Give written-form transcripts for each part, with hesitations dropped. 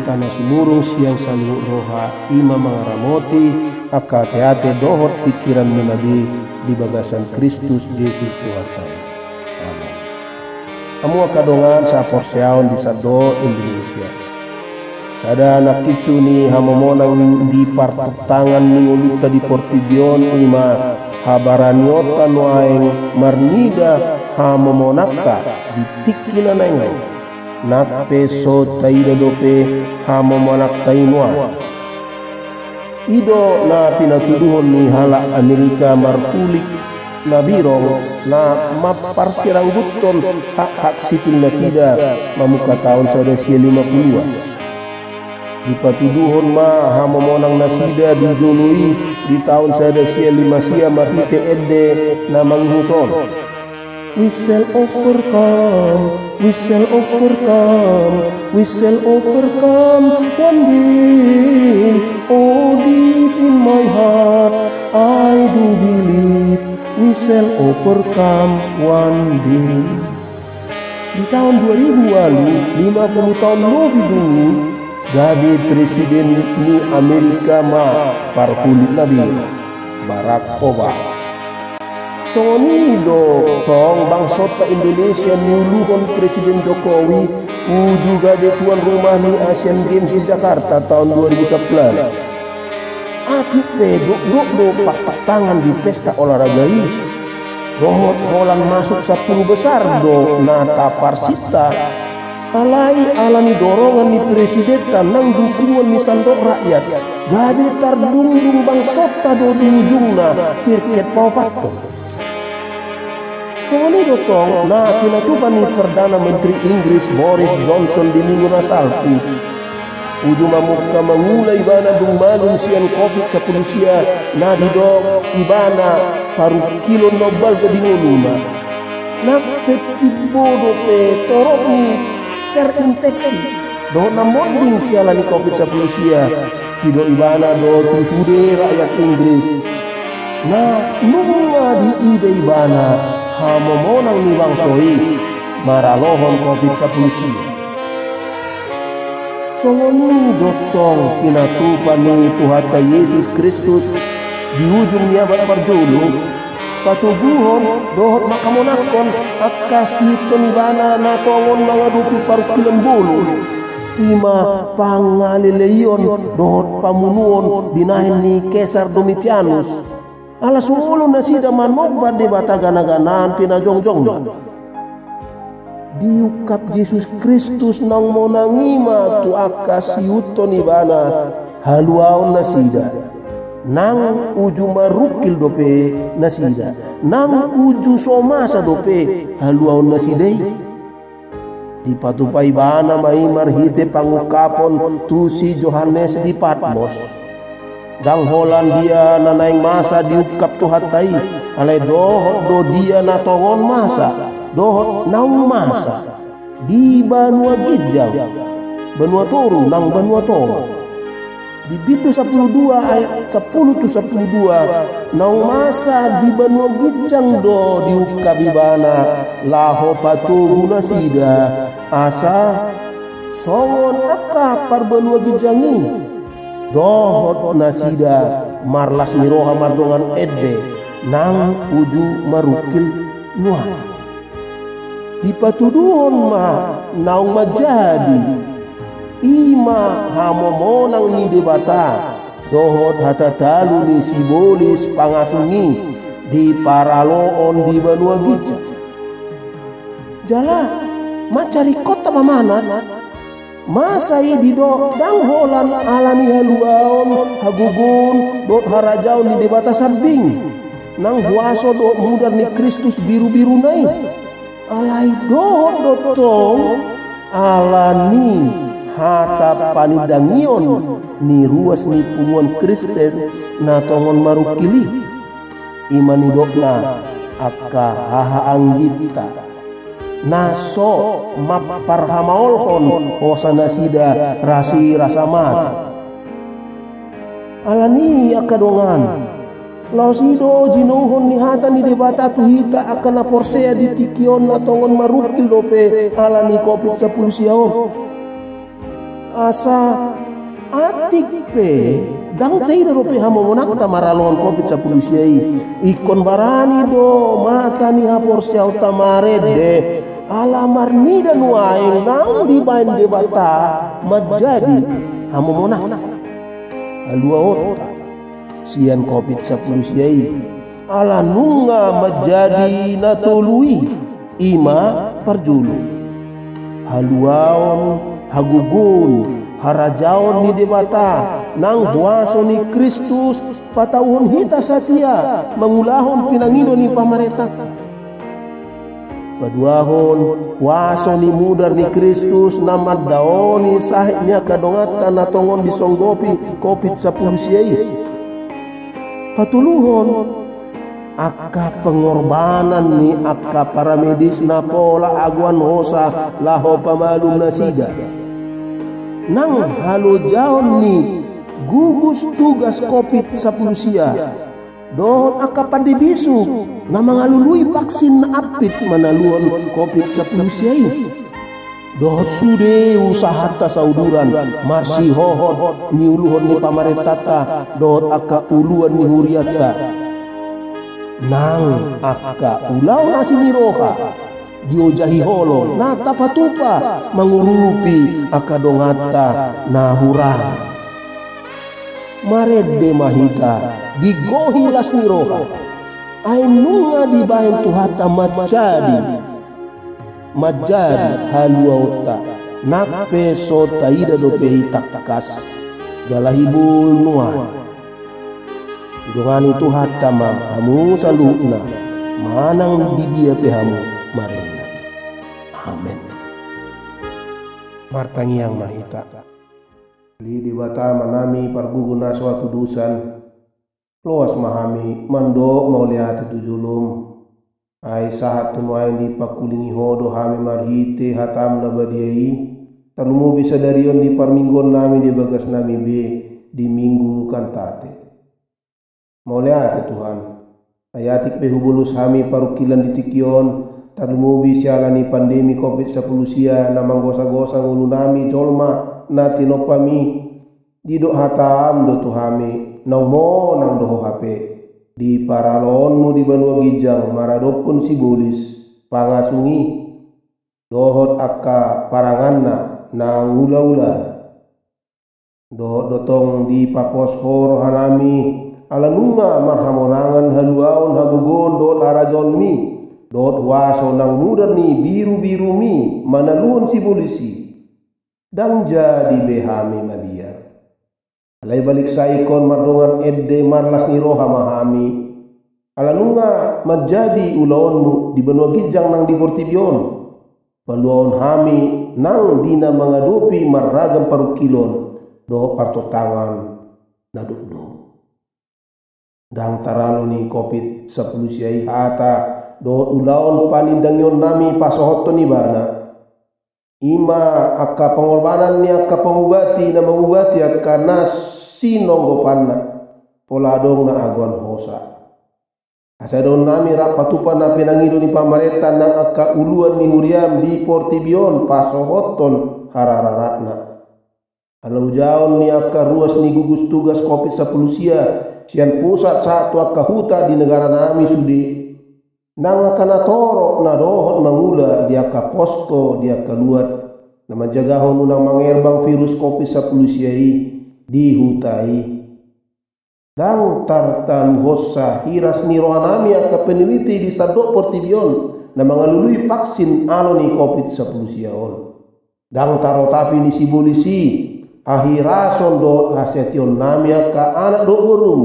Tanah sumurung siang salu roha ima mangaramoti aka teate dohot pikiran menabi di bagasan Kristus Yesus Tuhan. Amin. Amu akadongan sa forseaon di sado Indonesia. Sada anak kitsu ni hamomonang di partangan ninguluta di Portibion ima habaranyota noaeng marnida hamomonaka di tikina naengai. Nakpe so taida dope hamo manak tainwa ido na pinatuduhon ni hala Amerika marpulik na birong na maparsirang buton hak-hak sipil na sida mamuka tahun sada siya 50 dipatuduhon ma hamo monang nasida dijului di tahun sada siya 5 siya marhite edde na manghuton. We shall overcome, we shall overcome, we shall overcome one day. Oh, deep in my heart, I do believe we shall overcome one day. Di tahun 2000 lalu, 50 tahun lebih dulu, gabe presiden ni Amerika ma parkulit nabi Barack Obama. Soni do tong bangsota Indonesia niuluhon Presiden Jokowi juga de tuan rumah ni Asian Games di Jakarta tahun 2011. Atik pedok do pak tangan di pesta olahraga ini. Dohot Holland masuk 10 besar do nata parsita. Alai alani dorongan ni presiden tanang dukungan ni sandok rakyat. Gabe tardung bangsota do di ujungna tirket paupatong. Soalnya dotong, nah pinatupan ni Perdana Menteri Inggris Boris Johnson di minggu nasalku. Ujung mamuka mengulai ibana dung malun sian COVID-10 sia, nah didok ibana paru kilo nobal ke dinguluna. Nak peti bodoh pe torok ni terinfeksi. Do namoding sialan COVID-10 sia, didok ibana do tusude rakyat Inggris. Nah nunga di ide ibana. Hamomonang ni bangsoi maralohon COVID-10 songoni dotong pinatupan ni Tuhata Yesus Kristus di ujungnya barjulu patuguhon dohot makamonakon akasiton ibana na tongon mangadupi parukilan bulu ima pangalileyon dohot pamunuon dinahin ni Kaisar Domitianus. Alas sumulu nasida manmogba de batagana-ganaan pinajongjong. Diukap Yesus Kristus nang monangima tu akasiuton ibana haluaon nasida. Nang uju marukil dope nasida. Nang uju somasa dope haluaon nasidai. Dipatupai bana maimar hite pangukapon tu si Johannes di Patmos. Dang Hollandia na naing masa diukap tu hatai alai dohot do dia na tongon masa dohot naung masa di Banua Gijang Banua Toru nang Banua Toru di Bidu 12 ayat 10 tu 12 naung masa di Banua Gijang do diukap ibana laho patugu nasida asa songon aka par Banua Gijangi dohot nasida marlas miroha mardongan edde nang uju marukil nuah dipatuduhon ma naung majadi ima hamomonang ni debata dohot hatatalu ni sibolis pangasungi di paraloon di Banua Gija jala macari kota pamanat masai di do dang Holland alani haluaon hagugun dot harajaon di debata samping nang huaso do mudar ni Kristus biru-biru nai alai do dotong alani hata panidangion ni ruas ni kumuan Kristus na tongon marukili imanidokna akka haha anggita naso maparhamaolhon hosana sida rasi rasa mata alani akadongan lausido jinuhon ni hata ni debata tu hita akan porsea di tikion na tongon marukil dope alani COVID-19 siaon asa atik pe dang taida dope hamomonak ta maralon COVID-19 siai ikon barani do mata ni ha porsea utamare de alamar ni dan waeng nang di bain debata majadi hamomonak alua ota sian COVID-19 siai ala nunga majadi natului ima parjulu haluaon hagugun harajaon ni debata nang huaso ni Kristus patauhon hita satia mangulahon pinangido ni pamareta paduahon waso ni mudar ni Kristus namad daoni sahnya kadongatan natongon disonggopi COVID-19 siai patuluhon akka pengorbanan ni akka para medis na pola aguan hosa laho pamalum nasida nang halo jaon ni gugus tugas COVID-19 sia dohon akka pandibisu na mangalului vaksin na apit manaluan COVID-19 siai dohot sude usahata sauduran marsi hohot ni uluhon ni pamaretata dohot akka uluan ni huriata nang akka ulau nasi ni roha diojahi holo na tapatupa mangurupi akka dongata na hurang marede mahita digohilas ni roha ay nunga dibahin tuhata majadi haluauta nakpe so taida dope hitakkas jalahibul nuah idongani tu hatama hamu salukna manang didia pehamu marena amen martangi yang mahita li dibata manami parguguna suatu dusan loas mahami mando mauliati tujulum ai sahat tunuain di pakulingi hodo hami marhite hatam na badiai talumu bisa darion di parminggon nami di bagas nami be di minggu kantate mauliati Tuhan ayatik behubulus hami parukilan di tikion talumu bisa alani pandemi COVID-19 sia namang gosa-gosa ngulu nami jolma nati nopami didok hatam do tuhami naumo nang doho HP di paralonmu di Banua Gijang maradopun sibolis pangasungi dohot akka paranganna nang ula-ula dohot dotong di paposhor hanami alanunga marhamonangan haluaon hagugon dohot arajon mi dohot waso nang mudar ni biru-biru mi manaluon sibolisi dang jadi behami mabiar alai balik saikon mardongan edde marlas ni roha mahami alanunga majadi ulaonmu di Banua Gijang nang di Portibion paluon hami nang dina mengadopi marragam parukilon do partotangan nadukdo dang taralo ni COVID-19 siai hata do ulaon panindangyon nami pasohoton ni bana ima akka pengorbanan ni akka pengubati na mengubati akka nasinonggo panna poladong na aguan hosa asadon nami rapatupan na pinangido ni pamareta nang akka uluan ni huriam di Portibion pasohoton harararatna alau jaon ni akka ruas ni gugus tugas COVID-19 sian pusat satu akka huta di negara nami sudi nang kana toro na dohot mangula dia ka posko dia keluar na manjagahon unang mangerbang virus COVID-19 siai di hutai dang tartan hossa hiras ni rohanami ka peneliti di Sadok Portibion na mangalului vaksin aloni COVID-19 siaon dang taro tapi ni sibolisi ahirason do hasetion nami ka anak do burung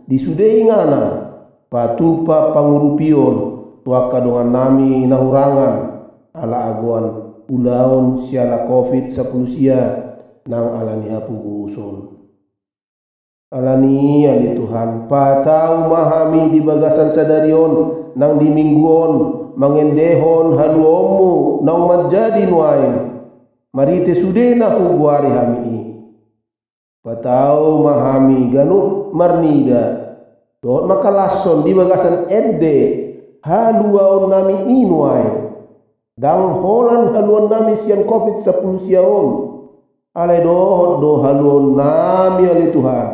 di sudei ngana patupa pangurupion tuaka dengan nami nahurangan ala aguan ulaon siala COVID-19 sia nang alani hapu usul Alani ali Tuhan patau mahami di bagasan sadarion nang di mingguon mangendehon haluomu nang menjadi nuain marite sudena huguari hami ini patau mahami ganu marnida dot makalason di bagasan ende haluaon nami inuai dang holan haluan nami sian COVID-10 siaon ale do haluan nami ali Tuhan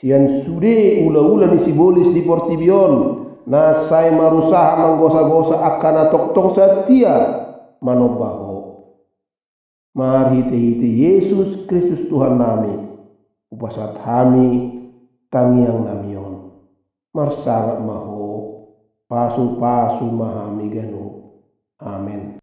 sian sude ula-ula ni sibolis di Portibion na saya marusaha manggosa-gosa akan atok-tok setia manobaho mari hite Yesus Kristus Tuhan nami upasat hami tangiang namion marsangat maho pasu-pasu mahami ganu amin.